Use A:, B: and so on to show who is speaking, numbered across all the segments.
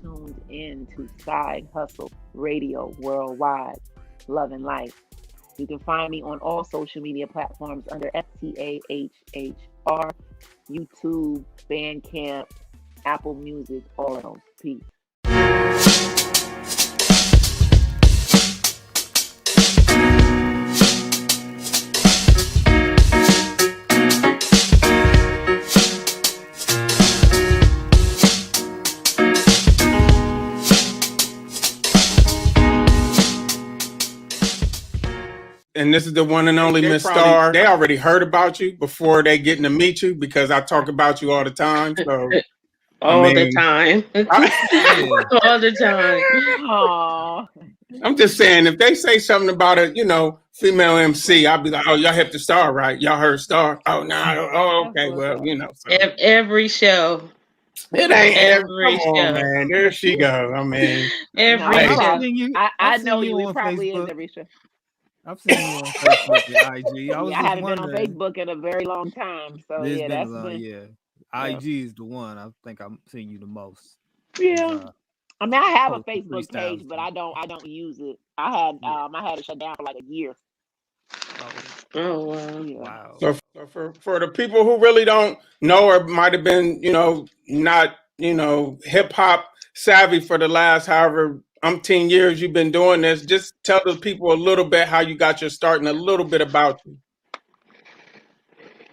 A: tuned in to Side Hustle Radio Worldwide, Love and Life. You can find me on all social media platforms under STAHHR, YouTube, Bandcamp, Apple Music, all of those. Peace.
B: And this is the one and only Miss Star. They already heard about you before they getting to meet you because I talk about you all the time. So
C: all the time. All the time.
A: Aww.
B: I'm just saying, if they say something about a, female MC, I'll be like, oh, y'all hit the Star, right? Y'all heard Star? Oh, no. Oh, okay. Well, So.
C: Every show.
B: It ain't every show. On, man. There she goes. I mean,
C: every show.
A: I know you. It probably is every show.
D: I've seen you on Facebook and IG.
A: I haven't been on Facebook in a very long time. So that's
D: been. IG is the one I think I'm seeing you the most.
A: Yeah. I mean, I have a Facebook page, but I don't use it. I had it shut down for like a year.
C: Oh
B: wow. So for the people who really don't know or might have been, not, hip hop savvy for the last however umpteen years you've been doing this, just tell the people a little bit how you got your start and a little bit about you.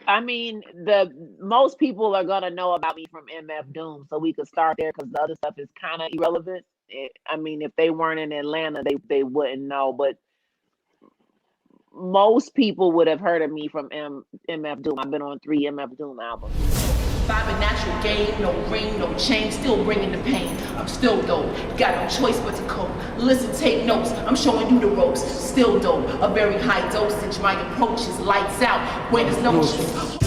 A: I mean, the most people are gonna know about me from MF Doom, so we could start there because the other stuff is kind of irrelevant. If they weren't in Atlanta, they wouldn't know. But most people would have heard of me from MF Doom. I've been on 3 MF Doom albums.
E: Vibing natural game, no ring, no chain, still bringing the pain. I'm still dope, got no choice but to cope. Listen, take notes, I'm showing you the ropes. Still dope, a very high dosage. My approach is lights out, buenas noches.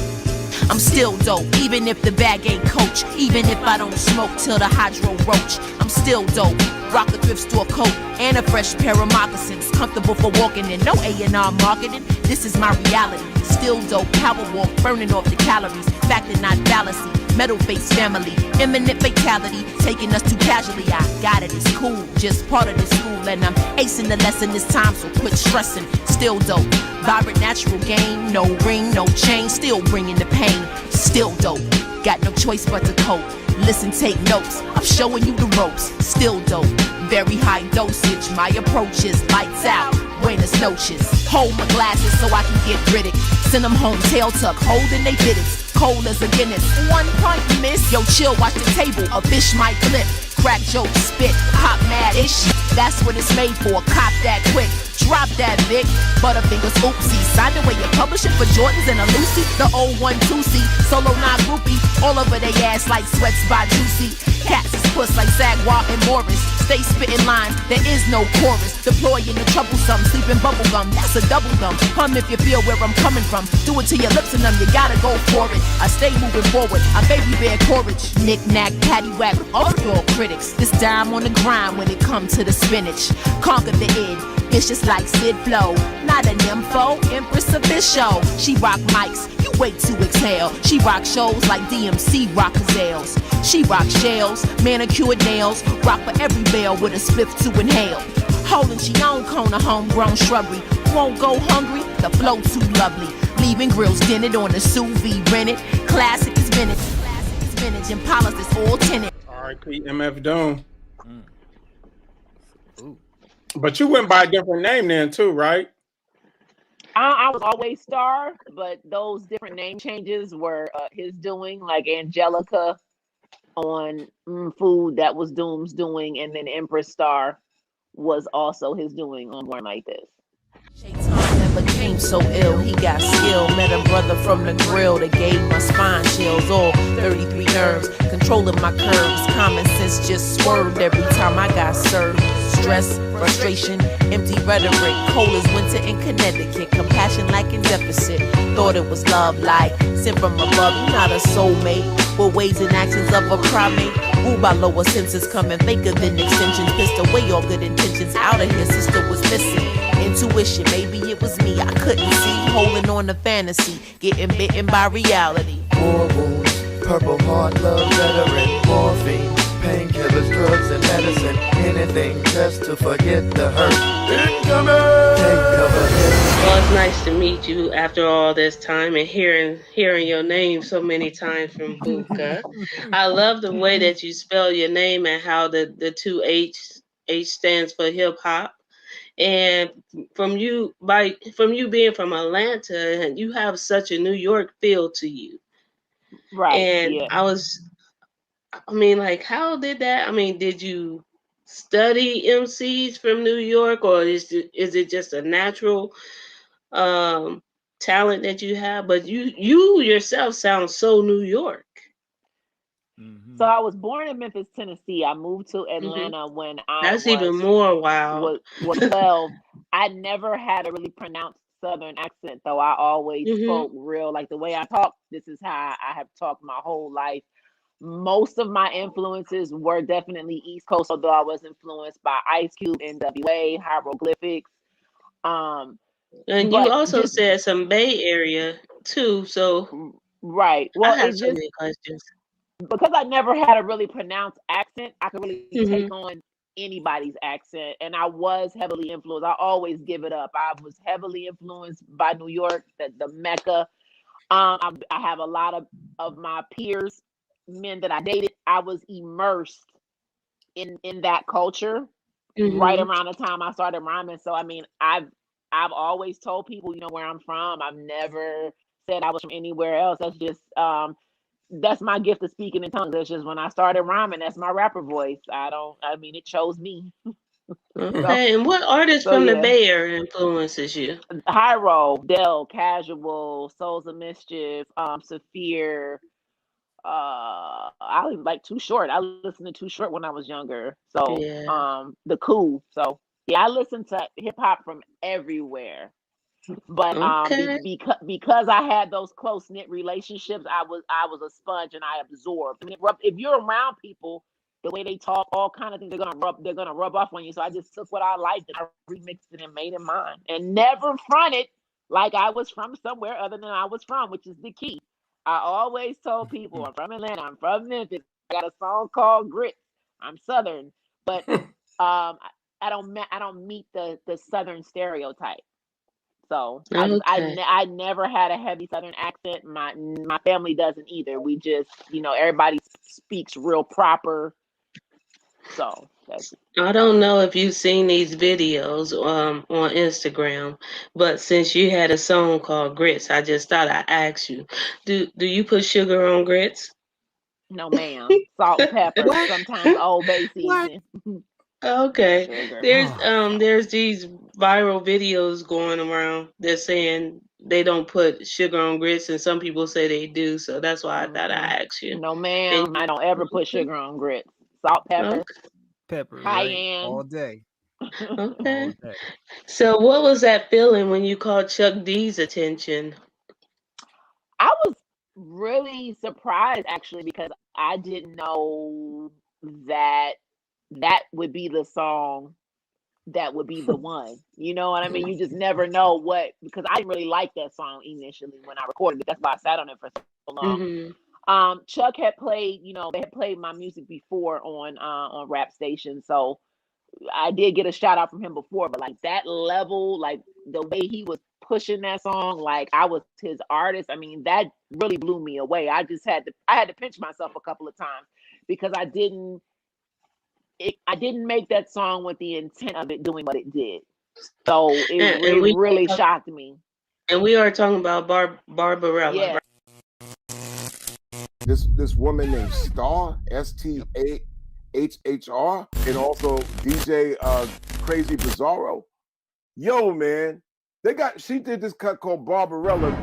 E: I'm still dope, even if the bag ain't coach. Even if I don't smoke till the hydro roach. I'm still dope, rock a thrift store coat and a fresh pair of moccasins. Comfortable for walking in, no A&R marketing. This is my reality, still dope, power walk, burning off the calories. Fact and not fallacy, metal face family. Imminent fatality, taking us too casually. I got it, it's cool, just part of the school. And I'm acing the lesson this time, so quit stressing. Still dope, vibrant natural game. No ring, no chain, still bringing the pain. Still dope, got no choice but to cope. Listen, take notes, I'm showing you the ropes. Still dope, very high dosage. My approach is lights out, buenas noches. Hold my glasses so I can get Riddick. Send them home, tail tuck, holding they fitteds. Cold as a Guinness, 1 punch miss. Yo, chill, watch the table, a fish might flip. Crack joke, spit, hot mad-ish. That's what it's made for, cop that quick. Drop that Vic, Butterfingers, oopsie. Signed away your publishing for Jordans and a Lucy. The 012C, solo not groupie. All over they ass like sweats by Juicy. Cats is puss like Sagwa and Morris. Stay spitting line, there is no chorus. Deploying the troublesome, sleeping bubblegum, that's a double gum. Hum if you feel where I'm coming from. Do it to your lips and them, you gotta go for it. I stay moving forward, I baby bear courage. Knick-knack, paddywhack, all your critics. This dime on the grind when it comes to the spinach. Conquer the id, vicious like Sid Flow. Not an info, Empress of this show. She rock mics, you wait to exhale. She rock shows like DMC rock gazelles. She rock shells, manicured nails. Rock for every bell with a spliff to inhale. Holding she own cone of homegrown shrubbery. Won't go hungry, the flow too lovely. Leaving grills dented on the sous vide rented. Classic is vintage, and Impalas is all tinted.
B: R.I.P. MF Doom. But you went by a different name then too, right?
A: I was always Star, but those different name changes were his doing, like Angelica on Food, that was Doom's doing, and then Empress Star was also his doing on Born Like This.
E: Shaitan never came so ill, he got skill. Met a brother from the grill that gave my spine chills. All 33 nerves, controlling my curves. Common sense just swerved every time I got served. Stress, frustration, empty rhetoric. Cold as winter in Connecticut. Compassion like in deficit. Thought it was love like sent from above. You're not a soulmate, with ways and actions of a primate. Ruled by lower senses, coming faker than extensions. Pissed away all good intentions. Out of here, sister was missing. Intuition, maybe it was me. I couldn't see. Holding on to fantasy, getting bitten by reality.
F: War wounds, purple heart, love, veteran, morphine. painkillers, drugs, and medicine. Anything just to forget the hurt. Incoming! Take cover.
C: Well, it's nice to meet you after all this time and hearing your name so many times from Buka. I love the way that you spell your name and how the two H stands for hip hop. And from you being from Atlanta, you have such a New York feel to you.
A: Right.
C: And
A: Yeah.
C: like, how did that? I mean, did you study MCs from New York, or is it just a natural talent that you have? But you yourself sound so New York.
A: So I was born in Memphis, Tennessee. I moved to Atlanta when I
C: That's even more wild.
A: was 12. I never had a really pronounced Southern accent, though. I always spoke real, like the way I talk. This is how I have talked my whole life. Most of my influences were definitely East Coast, although I was influenced by Ice Cube, NWA, hieroglyphics.
C: And you also said some Bay Area too, so
A: right. Well,
C: I have so many questions.
A: Because I never had a really pronounced accent, I could really take on anybody's accent, and I was heavily influenced. I always give it up. I was heavily influenced by New York, the Mecca. I have a lot of my peers, men that I dated. I was immersed in that culture right around the time I started rhyming. So I mean, I've always told people, where I'm from. I've never said I was from anywhere else. That's just that's my gift of speaking in tongues. That's just when I started rhyming, that's my rapper voice. It chose me.
C: Okay, and what artist from the Bay Area influences you?
A: Hyro, Del, Casual, Souls of Mischief, Saphir. I like Too Short. I listened to Too Short when I was younger. So The Cool. So I listened to hip hop from everywhere. But because I had those close knit relationships, I was a sponge and I absorbed. I mean, if you're around people, the way they talk, all kind of things, they're gonna rub off on you. So I just took what I liked and I remixed it and made it mine, and never fronted like I was from somewhere other than I was from, which is the key. I always told people I'm from Atlanta, I'm from Memphis. I got a song called Grits. I'm Southern, but I don't meet the Southern stereotype. So I never had a heavy Southern accent. My family doesn't either. We just, everybody speaks real proper. So
C: I don't know if you've seen these videos on Instagram, but since you had a song called Grits, I just thought I'd ask you, do you put sugar on grits?
A: No, ma'am. Salt and pepper, sometimes Old Bay season.
C: Okay. There's these viral videos going around. They're saying they don't put sugar on grits, and some people say they do. So that's why I thought I'd ask you.
A: No, ma'am. I don't ever put sugar on grits. Salt,
D: pepper,
A: cayenne,
D: all day.
C: Okay.
D: All day.
C: So what was that feeling when you called Chuck D's attention?
A: I was really surprised, actually, because I didn't know that would be the song that would be the one. You know what I mean? You just never know because I didn't really like that song initially when I recorded it. That's why I sat on it for so long. Chuck had played, they had played my music before on rap stations. So I did get a shout out from him before, but like that level, like the way he was pushing that song, like I was his artist. I mean, that really blew me away. I had to pinch myself a couple of times because I didn't make that song with the intent of it doing what it did. So it really shocked me.
C: And we are talking about Barbarella.
A: Yeah.
G: This woman named Star, Stahhr, and also DJ Crazy Bizarro. Yo, man, she did this cut called Barbarella.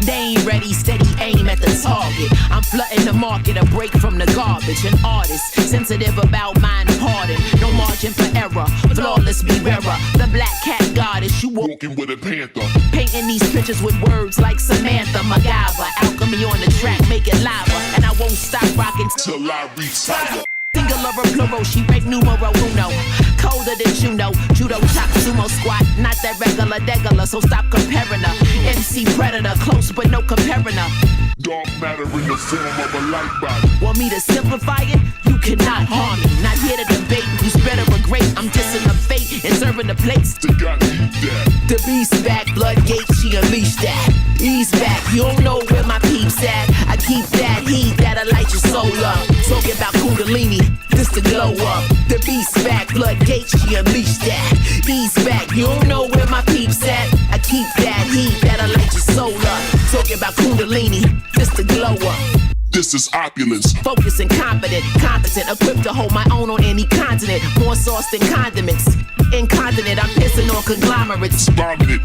E: They ain't ready, steady aim at the target. I'm flooding the market, a break from the garbage. An artist, sensitive about mind pardon. No margin for error, flawless be rarer. The black cat goddess, you walking with a panther. Painting these pictures with words like Samantha, MacGyver. Alchemy on the track, make it lava. And I won't stop rocking till I retire. Singular or plural, she rank numero uno. colder than Juno. Judo chop, sumo squat, not that regular, so stop comparing her. MC Predator, close but no comparing her.
H: Dark matter in the form of a light body.
E: Want me to simplify it? You cannot harm me. Not here to debate who's better or great. I'm dissing the fate and serving the plates.
H: They got me that.
E: The beast back, floodgate, she unleashed that. Ease back, you don't know where my peeps at. I keep that heat that'll light your soul up. Talking about Kundalini, this the glow up. The beast back, floodgate, she unleashed that. Ease back, you don't know where my peeps at. I keep that heat that'll light your soul up. Talking about Kundalini, this the glow up.
H: This is opulence.
E: Focused and confident, competent, equipped to hold my own on any continent. More sauce than condiments. Incontinent, I'm pissing on conglomerates.
H: Dominant.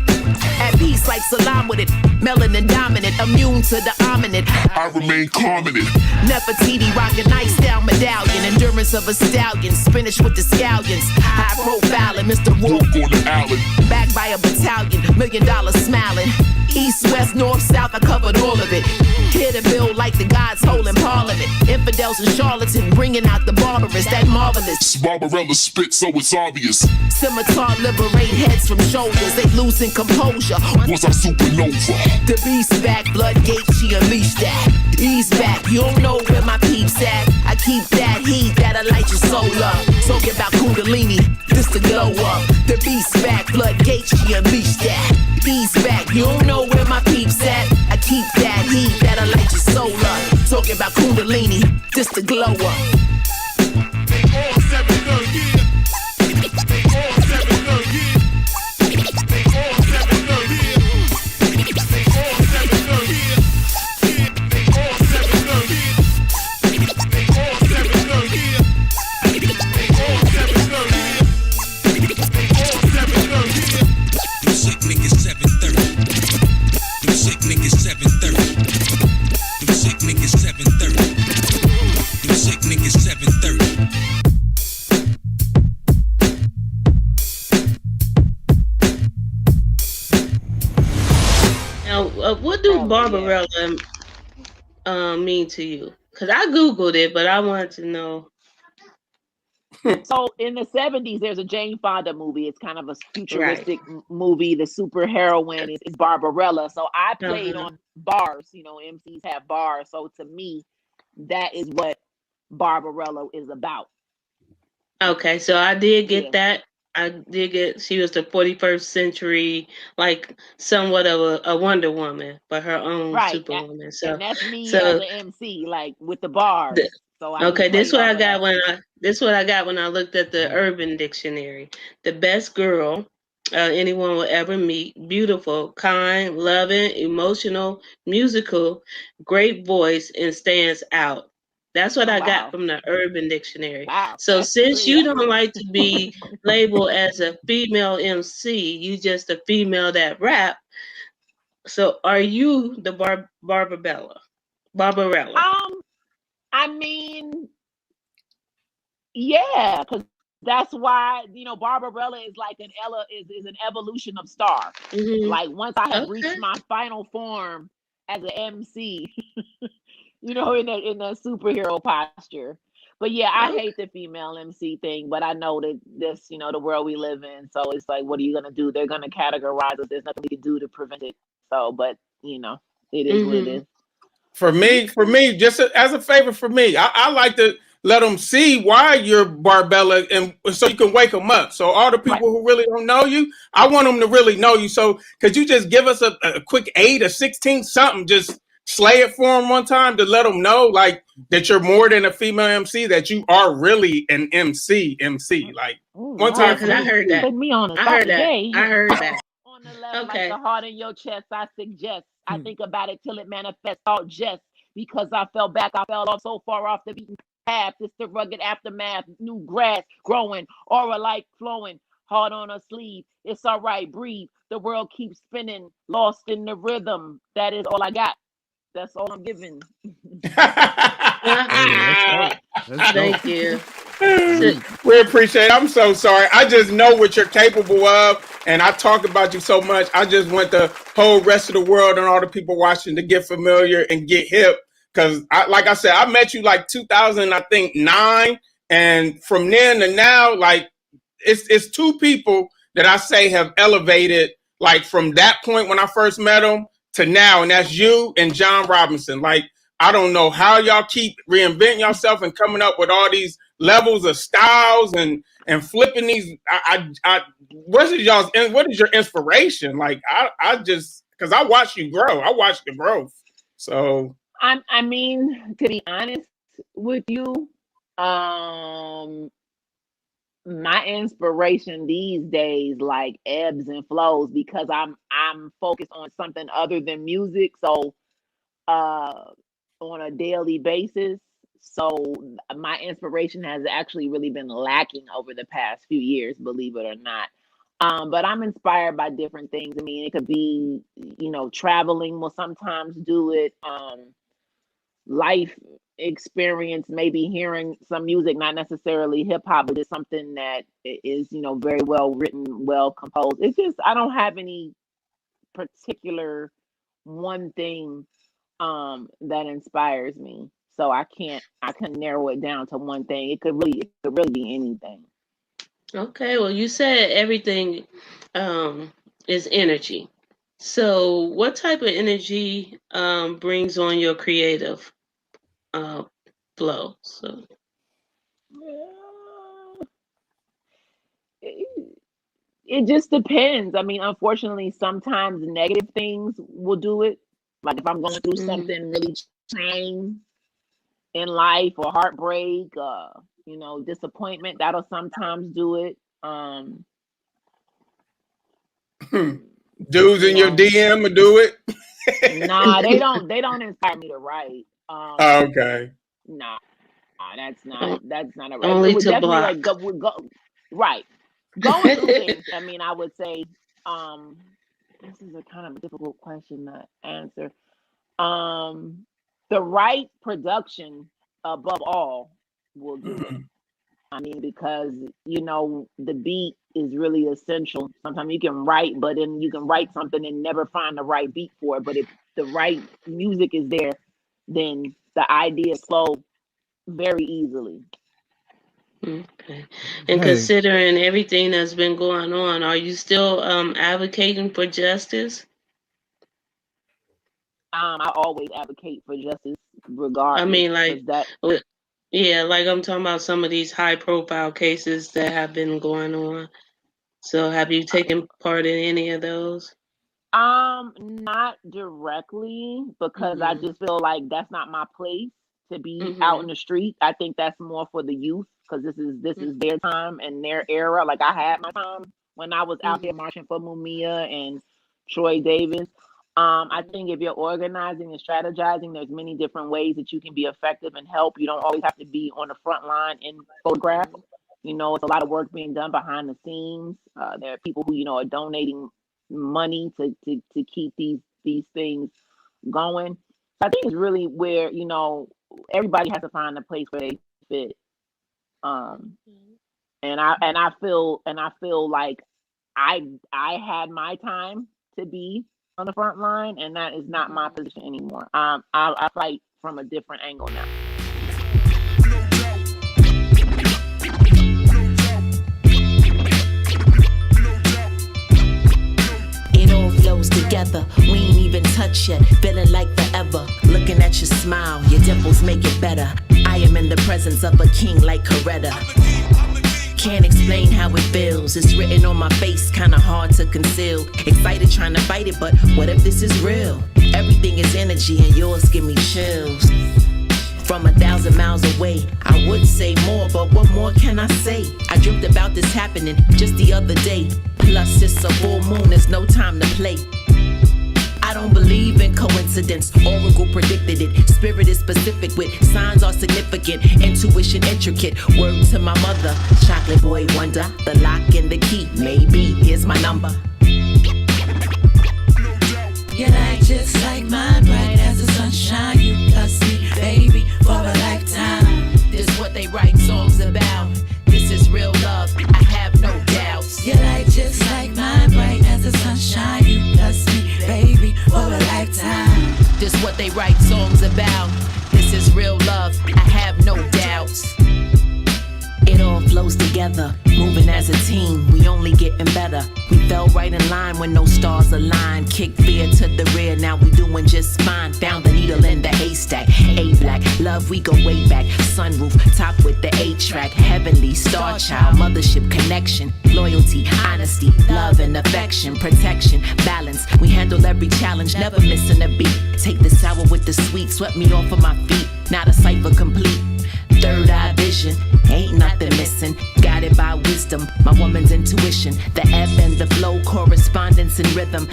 E: At peace like salam with it. Melanin dominant, immune to the ominous.
H: I remain calm in it.
E: Nefertiti rockin' nice down medallion. Endurance of a stallion, spinach with the scallions. High profile and Mr. Wolf
H: on the island.
E: Backed by a battalion, $1 million smiling. East, west, north, south, I covered all of it. Here to build like the gods holding parliament. Infidels and charlatans bringing out the barbarous, that marvelous.
H: Barbarella spit so it's obvious.
E: Scimitar liberate heads from shoulders, they losing composure.
H: Was I supernova?
E: The beast back, floodgate, she unleashed that. Ease back, you don't know where my peeps at. I keep that heat that'll light your soul up. Talking about Kundalini, this the glow up. The beast back, floodgate, she unleashed that. Ease back, you don't know where my peeps at. I keep that heat that'll light your soul up. Talking about Kundalini, this the glow up.
H: They all 7 good years. They all 7 good years. They all 7 good years. They all 7 good years. They all 7 good years. They all 7 good years. They all 7 good years. They all 7 good years.
I: Them sick niggas 730. Them sick niggas 730. Them sick niggas 730. Them sick niggas 730.
C: Now, what do Barbarella mean to you? Because I Googled it, but I wanted to know.
A: So in the 70s, there's a Jane Fonda movie. It's kind of a futuristic movie. The super heroine is Barbarella. So I played on bars. You know, MCs have bars. So to me, that is what Barbarella is about.
C: Okay, so I did get that. I did get, she was the 41st century, like somewhat of a Wonder Woman, but her own Superwoman. So
A: and that's me as an MC, like with the bars. So
C: okay, this what I got when I looked at the Urban Dictionary. The best girl anyone will ever meet. Beautiful, kind, loving, emotional, musical, great voice, and stands out. That's what I got from the Urban Dictionary.
A: Wow,
C: so since you don't like to be labeled as a female MC, you just a female that rap. So are you the Barbarella?
A: I mean, yeah, because that's why, you know, Barbarella is like an evolution of Star.
C: Mm-hmm.
A: Like once I have reached my final form as an MC, you know, in the superhero posture. But yeah, I hate the female MC thing, but I know that this, you know, the world we live in. So it's like, what are you gonna do? They're gonna categorize us. There's nothing we can do to prevent it. So, but you know, it is what it is.
B: For me, just as a favor for me, I like to let them see why you're Barbella, and so you can wake them up. So all the people who really don't know you, I want them to really know you. So could you just give us a quick 8 or 16 something, just slay it for them one time to let them know like that you're more than a female MC, that you are really an MC. Like one time.
C: Because I heard that.
A: Put me on
C: I heard that.
A: On the left, like the heart in your chest, I suggest. I think about it till it manifests all just because I fell back. I fell off so far off the beaten path. It's the rugged aftermath. New grass growing, aura light flowing, heart on her sleeve. It's all right, breathe. The world keeps spinning, lost in the rhythm. That is all I got. That's all I'm giving.
C: Thank you.
B: We appreciate it. I'm so sorry. I just know what you're capable of, and I talk about you so much. I just want the whole rest of the world and all the people watching to get familiar and get hip. Because, like I said, I met you like 2009, and from then to now, like it's two people that I say have elevated, like from that point when I first met them to now, and that's you and John Robinson. Like, I don't know how y'all keep reinventing yourself and coming up with all these levels of styles and flipping these. What is your inspiration? Like, I just, because I watch you grow. I watch the growth. So
A: I mean, to be honest with you, my inspiration these days like ebbs and flows because I'm focused on something other than music. So on a daily basis. So my inspiration has actually really been lacking over the past few years, believe it or not. But I'm inspired by different things. I mean, it could be, traveling will sometimes do it. Life experience, maybe hearing some music, not necessarily hip hop, but it's something that is, very well written, well composed. It's just, I don't have any particular one thing that inspires me. So I can narrow it down to one thing. It could really be anything.
C: Okay, well, you said everything is energy. So what type of energy brings on your creative flow? So
A: It just depends. I mean, unfortunately, sometimes negative things will do it. Like if I'm going through something really trying in life or heartbreak, disappointment, that'll sometimes do it.
B: Dudes in your DM will do it.
A: Nah, they don't inspire me to write.
B: Okay.
A: Nah, that's not a right.
C: Only
A: It would
C: to
A: definitely
C: block.
A: go right. Going through things. I mean, I would say, this is a kind of difficult question to answer. The right production above all will do it. I mean, because the beat is really essential. Sometimes you can write, but then you can write something and never find the right beat for it. But if the right music is there, then the ideas flow very easily.
C: Okay. And considering everything that's been going on, are you still advocating for justice?
A: I always advocate for justice, regardless.
C: I mean, like like I'm talking about some of these high-profile cases that have been going on. So, have you taken part in any of those?
A: Not directly, because I just feel like that's not my place to be out in the street. I think that's more for the youth, because this is their time and their era. Like I had my time when I was out there marching for Mumia and Troy Davis. I think if you're organizing and strategizing, there's many different ways that you can be effective and help. You don't always have to be on the front line in photographs. It's a lot of work being done behind the scenes. There are people who, are donating money to keep these things going. So I think it's really where, everybody has to find a place where they fit. And I feel like I had my time to be on the front line, and that is not my position anymore. I fight from a different angle now.
E: It all flows together. We ain't even touched yet. Feeling like forever. Looking at your smile, your dimples make it better. I am in the presence of a king like Coretta. Can't explain how it feels. It's written on my face, kinda hard to conceal. Excited trying to fight it, but what if this is real? Everything is energy and yours give me chills. From 1,000 miles away, I would say more, but what more can I say? I dreamt about this happening just the other day. Plus it's a full moon, there's no time to play. I don't believe in coincidence, Oracle predicted it. Spirit is specific with signs are significant. Intuition intricate, word to my mother. Chocolate boy wonder, the lock and the key. Maybe, here's my number.
J: Your light just like mine, bright as the sunshine. You plus me, baby, for a lifetime.
E: This what they write songs about. This is real love, I have no doubts.
J: Your light just like mine, bright as the sunshine. You plus me, baby, for a lifetime.
E: This what they write songs about. This is real love, I have no doubts. It all flows together, moving as a team. getting better. We fell right in line when no stars aligned. Kicked fear to the rear, now we doing just fine. Found the needle in the haystack. A-Black, love, we go way back. Sunroof, top with the A-track. Heavenly, star child, mothership connection. Loyalty, honesty, love and affection. Protection, balance. We handle every challenge, never missing a beat. Take the sour with the sweet, swept me off of my feet. Not a cipher complete. Third eye vision, ain't nothing missing. Guided by wisdom, my woman's intuition. The ebb and the flow, correspondence and rhythm.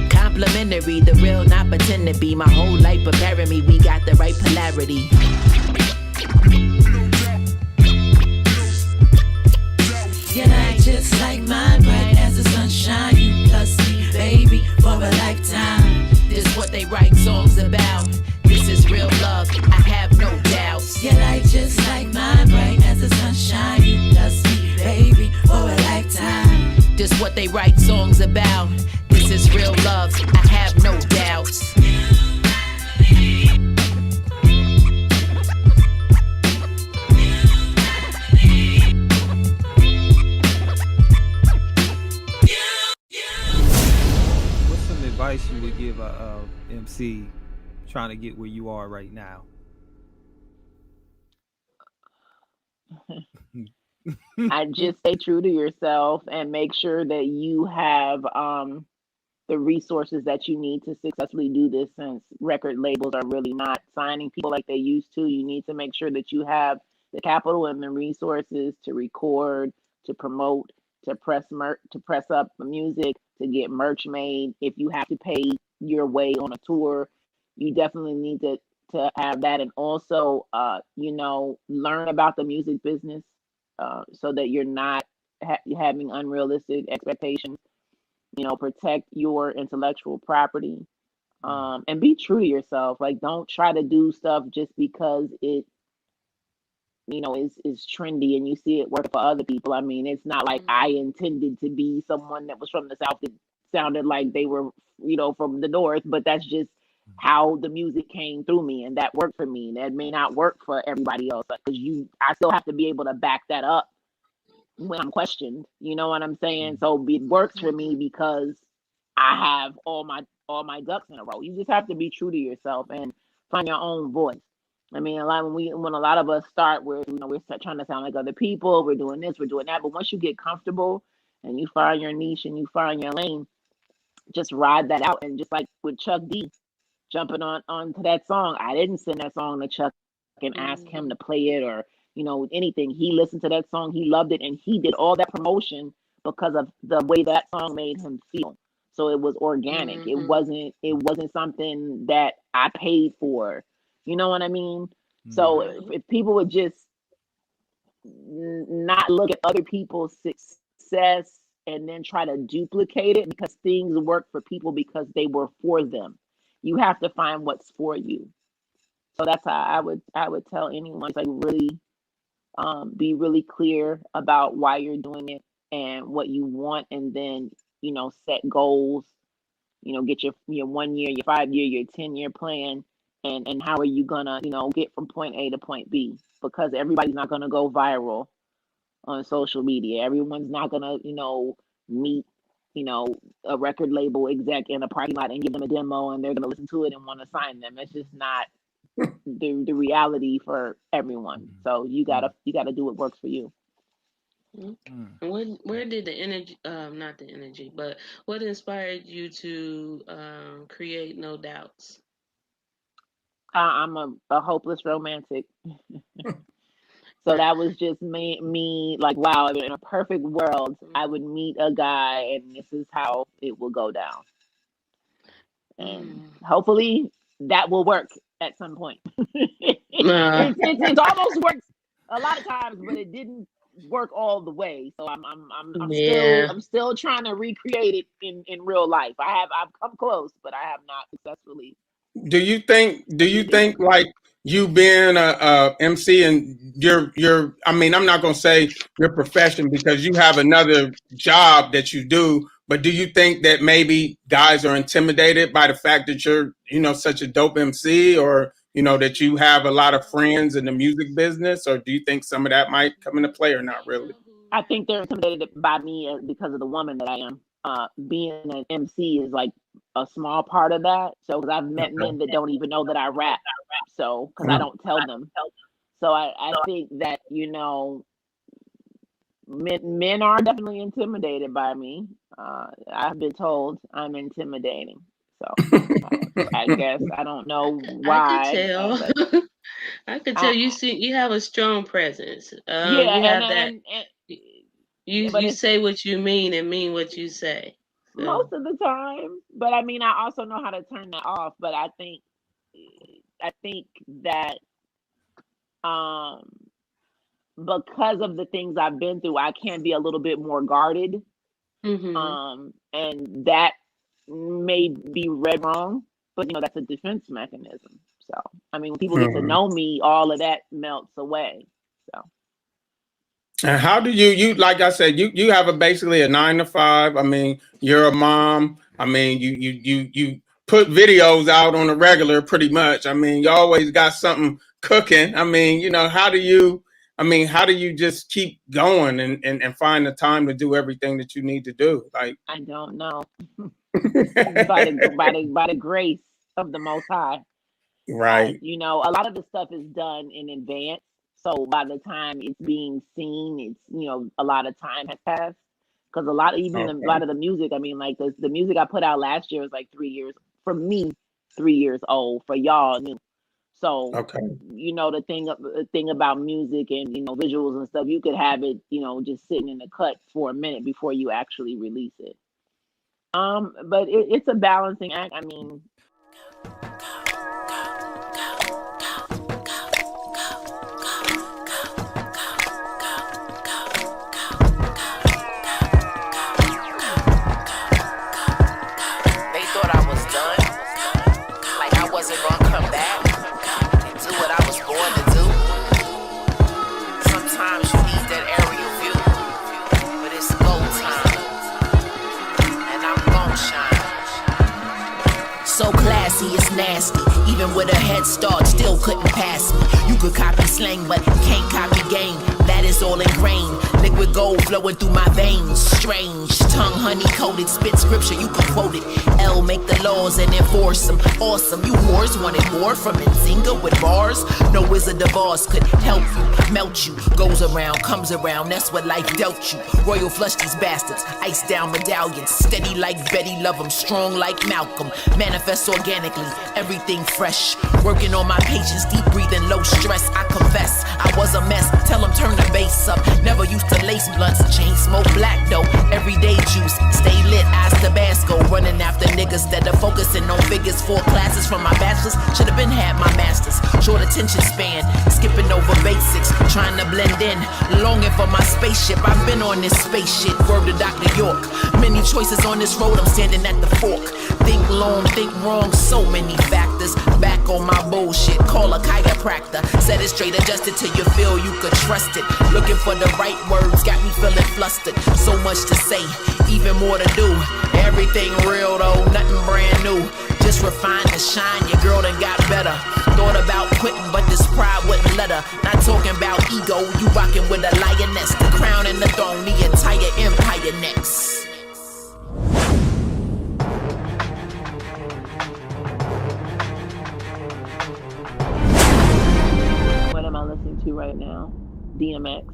E: Complimentary, the real, not pretend to be. My whole life preparing me, we got the right polarity.
J: Your night just like mine, bright as the sunshine. You plus me, baby, for a lifetime.
E: This what they write songs about. This is real love, I have no doubts.
J: Your light just like mine, bright as the sunshine. You plus me, baby, for a lifetime.
E: This what they write songs about. This is real love, I have no doubts.
D: What's some advice you would give a MC trying to get where you are right now?
A: I just stay true to yourself and make sure that you have the resources that you need to successfully do this, since record labels are really not signing people like they used to. You need to make sure that you have the capital and the resources to record, to promote, to press up the music, to get merch made. If you have to pay your way on a tour, you definitely need to have that. And also learn about the music business, so that you're not having unrealistic expectations. Protect your intellectual property, and be true to yourself. Like, don't try to do stuff just because it is trendy and you see it work for other people. I mean, it's not like I intended to be someone that was from the South that sounded like they were from the North, but that's just how the music came through me, and that worked for me. That may not work for everybody else, because I still have to be able to back that up when I'm questioned. You know what I'm saying? So it works for me because I have all my ducks in a row. You just have to be true to yourself and find your own voice. I mean, when a lot of us start, we're trying to sound like other people. We're doing this, we're doing that. But once you get comfortable and you find your niche and you find your lane, just ride that out. And just like with Chuck D jumping onto that song, I didn't send that song to Chuck and ask him to play it or anything. He listened to that song, he loved it, and he did all that promotion because of the way that song made him feel. So it was organic.
C: Mm-hmm.
A: It wasn't something that I paid for. You know what I mean? So if people would just not look at other people's success and then try to duplicate it, because things work for people because they were for them. You have to find what's for you. So that's how I would tell anyone, like, really be really clear about why you're doing it and what you want, and then set goals. Get your 1 year, your 5 year, your 10-year plan, and how are you gonna get from point A to point B, because everybody's not gonna go viral on social media. Everyone's not gonna meet a record label exec in a parking lot and give them a demo and they're gonna listen to it and want to sign them. It's just not the reality for everyone. So you gotta do what works for you.
C: Where did the energy, not the energy, but what inspired you to create No Doubts?
A: I'm a hopeless romantic. So that was just me like, wow, in a perfect world, I would meet a guy and this is how it will go down. And hopefully that will work at some point. It almost works a lot of times, but it didn't work all the way. So I'm still trying to recreate it in real life. I've come close, but I have not successfully.
B: Do you think like you being a MC and your I mean, I'm not gonna say your profession because you have another job that you do, but do you think that maybe guys are intimidated by the fact that you're such a dope MC, or that you have a lot of friends in the music business, or do you think some of that might come into play or not really?
A: I think they're intimidated by me because of the woman that I am. Being an MC is like a small part of that. So, because I've met men that don't even know that I rap. So, because I don't tell them. So, I think that, you know, men are definitely intimidated by me. I've been told I'm intimidating. So, I guess I don't know
C: I could
A: why.
C: tell.
A: But
C: I could tell you have a strong presence.
A: yeah,
C: You have that.
A: and but
C: You
A: it's
C: say what you mean and mean what you say.
A: most
C: So
A: of the time. But I mean, I also know how to turn that off. But I think that um because of the things I've been through, I can be a little bit more guarded. And that may be read wrong, but you know, that's a defense mechanism. So I mean, when people get to know me, all of that melts away. So
B: And how do you like I said, you have basically a 9 to 5. I mean, you're a mom. I mean, you put videos out on a regular pretty much. I mean, you always got something cooking. I mean, you know, how do you just keep going and find the time to do everything that you need to do? Like,
A: I don't know. by the grace of the Most High.
B: right.
A: You know, a lot of the stuff is done in advance. So by the time it's being seen, it's, you know, a lot of time has passed. Because a lot of the music, I mean, like the music I put out last year was like 3 years, for me, 3 years old. For y'all, new. So you know, the thing about music and, you know, visuals and stuff, you could have it, you know, just sitting in the cut for a minute before you actually release it. But it's a balancing act. I mean,
E: so classy, it's nasty. Even with a head start, still couldn't pass me. You could copy slang, but can't copy game. That is all ingrained. Liquid gold flowing through my veins. Strange, tongue honey-coated, spit scripture, you can quote it. L make the laws and enforce them. Awesome, you whores wanted more from Nzinga with bars. No wizard of Oz could help you, melt you. Goes around, comes around, that's what life dealt you. Royal flush these bastards, ice down medallions. Steady like Betty, love them, strong like Malcolm. Manifest organically, everything fresh. Working on my patience, deep breathing, low stress. I confess, I was a mess. Tell them turn the bass up. Never used to lace blunts, chain smoke black though. Everyday juice, stay lit, eyes Tabasco. Running after niggas that are focusing on figures. 4 classes from my bachelor's, should have been had my master's. Short attention span, skipping over basics, trying to blend in. Longing for my spaceship, I've been on this spaceship. Word to Dr. York. Many choices on this road, I'm standing at the fork. Think long, think wrong, so many factors. Back on my bullshit, call a chiropractor. Set it straight, adjust it till you feel you could trust it. Looking for the right words, got me feeling flustered. So much to say, even more to do. Everything real though, nothing brand new. Just refined to shine, your girl done got better. Thought about quitting, but this pride wouldn't let her. Not talking about ego, you rocking with a lioness. The crown and the throne, the entire empire next.
A: what am I listening to right now? DMX.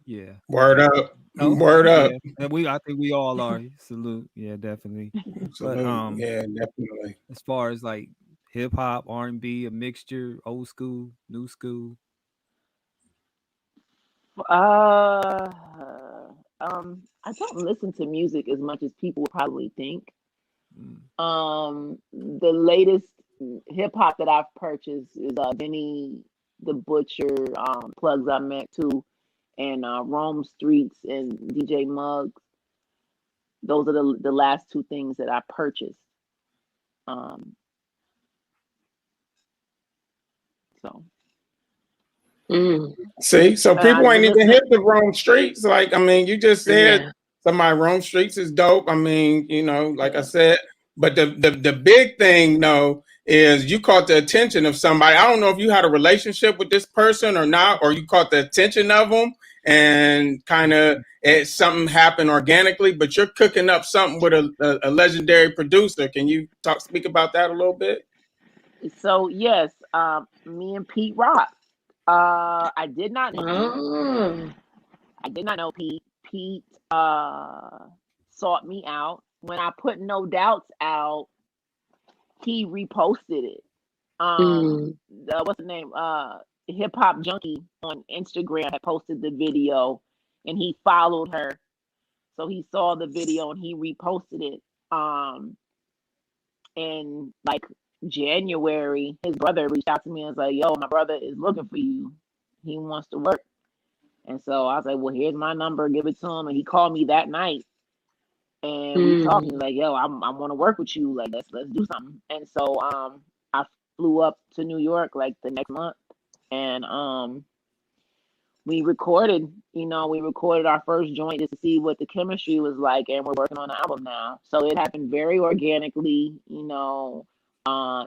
D: Yeah.
B: Word up. Word up.
D: Yeah. And I think we all are. Salute. Yeah, definitely.
B: Salute.
D: But
B: yeah, definitely.
D: as far as like hip hop, R&B, a mixture, old school, new school.
A: I don't listen to music as much as people would probably think. The latest hip hop that I've purchased is Benny the Butcher, Plugs I Met Too, and Rome Streets and DJ Muggs. Those are the last 2 things that I purchased. So.
B: See, so people ain't even hit the Rome Streets. Like, I mean, you just said somebody Rome Streets is dope. I mean, you know, like I said, but the big thing, though, is you caught the attention of somebody. I don't know if you had a relationship with this person or not, or you caught the attention of them, and kind of something happened organically, but you're cooking up something with a legendary producer. Can you speak about that a little bit?
A: So yes, me and Pete Rock. I did not know Pete.
C: Oh.
A: I did not know Pete. Pete sought me out when I put No Doubts out. He reposted it.
C: Mm.
A: What's the name? Hip Hop Junkie on Instagram had posted the video, and he followed her, so he saw the video and he reposted it. In like January, his brother reached out to me and was like, "Yo, my brother is looking for you. He wants to work." And so I was like, "Well, here's my number. Give it to him." And he called me that night, and we talked. He's like, "Yo, I want to work with you. Like, let's do something." And so I flew up to New York like the next month, and we recorded. We recorded our first joint just to see what the chemistry was like, and we're working on the album now. So it happened very organically.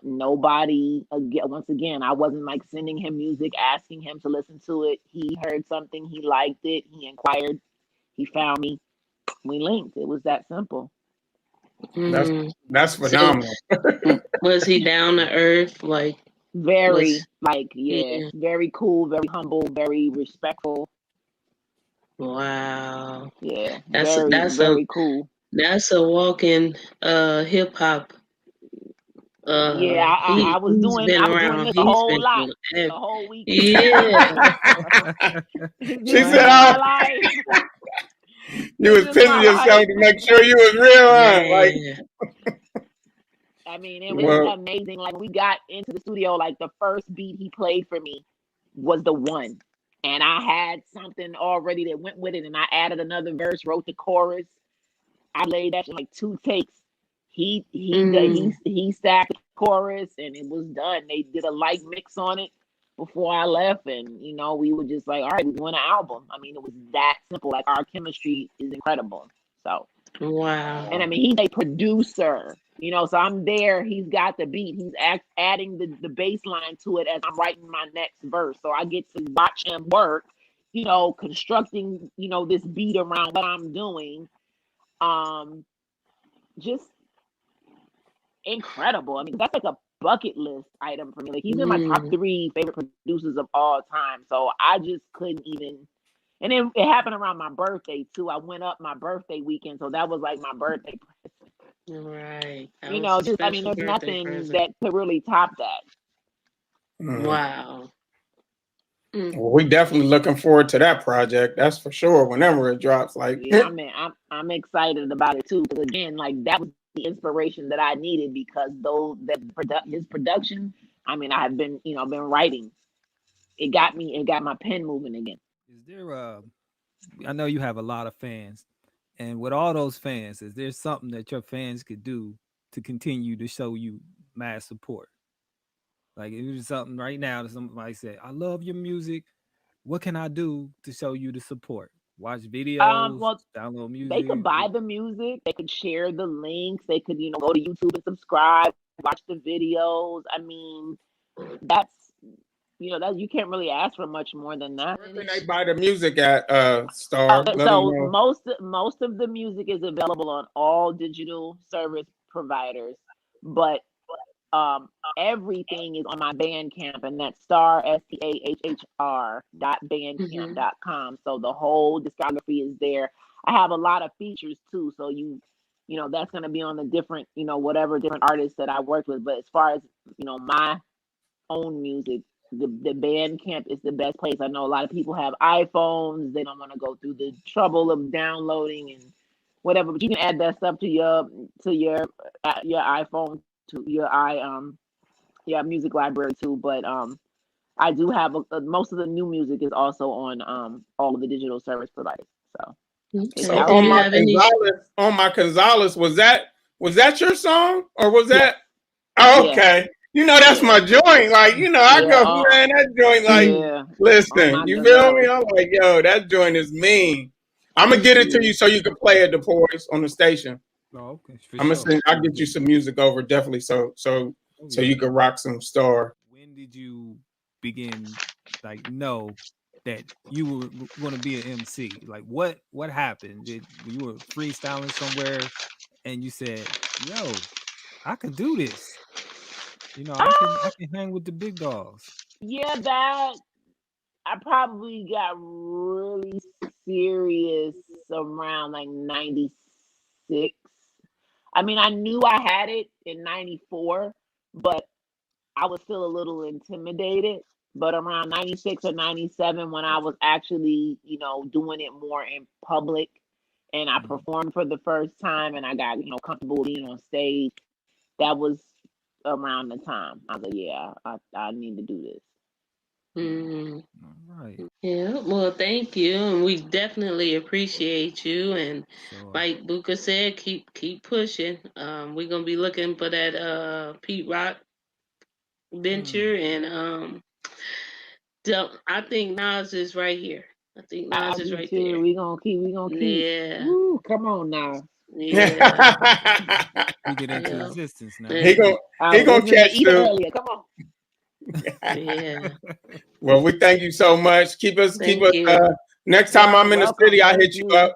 A: Nobody, once again, I wasn't like sending him music, asking him to listen to it. He heard something, he liked it, he inquired, he found me, we linked. It was that simple.
B: That's phenomenal.
C: So, was he down to earth? Like
A: very, very cool, very humble, very respectful.
C: Wow.
A: Yeah,
C: that's
A: very cool.
C: That's a walking hip hop.
A: Yeah, I was doing this a whole lot, the whole week.
C: Yeah.
B: She said, you was pinning yourself to make sure you was real, huh?
A: I mean, it was amazing. Like, we got into the studio, like the first beat he played for me was the one, and I had something already that went with it, and I added another verse, wrote the chorus. I laid that in like 2 takes. He stacked the chorus, and it was done. They did a light mix on it before I left, and we were just like, all right, we're doing an album. I mean, it was that simple. Like, our chemistry is incredible. So
C: wow.
A: And I mean, he's a producer, so I'm there. He's got the beat. He's adding the bass line to it as I'm writing my next verse. So I get to watch him work, constructing, this beat around what I'm doing. Just incredible. I mean, that's like a bucket list item for me. Like, he's in my top 3 favorite producers of all time. So I just couldn't even. And then it happened around my birthday too. I went up my birthday weekend, so that was like my birthday present.
C: Right.
A: There's nothing that could really top that.
C: Wow.
B: Well, we definitely looking forward to that project. That's for sure. Whenever it drops,
A: I'm excited about it too. Because again, like, that was the inspiration that I needed, because his production. I mean, I have been been writing. It got my pen moving again.
D: Is there I know you have a lot of fans, and with all those fans, is there something that your fans could do to continue to show you mad support? Like, if there's something right now that somebody said, "I love your music. What can I do to show you the support?" Watch videos, download music.
A: They could buy the music. They could share the links. They could, go to YouTube and subscribe, watch the videos. I mean, that's, that you can't really ask for much more than that.
B: Where can they buy the music at, Star?
A: So most of the music is available on all digital service providers, but everything is on my Bandcamp, and that's stahr.bandcamp.com. So the whole discography is there. I have a lot of features too, so that's going to be on the different, whatever different artists that I worked with. But as far as my own music, the Bandcamp is the best place. I know a lot of people have iPhones; they don't want to go through the trouble of downloading and whatever. But you can add that stuff to your iPhone, to your music library too. But I do have most of the new music is also on all of the digital service providers. So
B: on my Gonzalez, was that your song, or was that? Oh, okay. That's my joint. Like, I go, man, that joint, like, listen, you feel me? I'm like, yo, that joint is mean. I'm going to get it to you so you can play at the Poise on the station.
D: Oh, okay.
B: I'll get you some music over, definitely, so you can rock some Star.
D: When did you begin, like, know that you were going to be an MC? Like what happened? Did you were freestyling somewhere and you said, "Yo, I could do this. You know, I can hang with the big dogs."
A: Yeah, that I probably got really serious around like 96. I mean, I knew I had it in 94, but I was still a little intimidated. But around 96 or 97, when I was actually, doing it more in public and I performed for the first time and I got, comfortable being on stage, that was around the time. I was like, yeah, I need to do this.
C: Mm.
D: All right.
C: Yeah, well, thank you, and we definitely appreciate you. And
D: Sure.
C: like Buka said, keep pushing. We're gonna be looking for that Pete Rock venture, and I think Nas is right here. I think
A: I
C: Nas is
A: do
C: right
A: too.
C: there.
A: We gonna keep.
C: Yeah,
A: Woo, come on now.
C: yeah,
D: Speak it into
C: yeah,
D: existence now.
B: he gonna
A: I
B: he
A: was
B: gonna
A: listening to
B: catch
A: Eva
B: the.
A: earlier. Come on.
C: yeah.
B: Well, we thank you so much. Keep us.
C: Thank you.
B: Next time I'm in the
A: Welcome.
B: city, I
A: Thank
B: hit you
A: you.
B: up.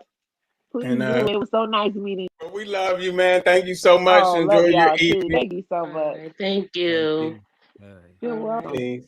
A: Please
B: And
A: do. It was so nice meeting.
B: we love you, man. Thank you so much.
A: Oh,
B: Enjoy
A: love
B: your
A: y'all too.
B: evening.
A: Thank you so
C: All
A: much.
C: right, thank
D: Thank
C: you.
D: you. All right.
A: You're
C: All right.
A: welcome.
B: Peace.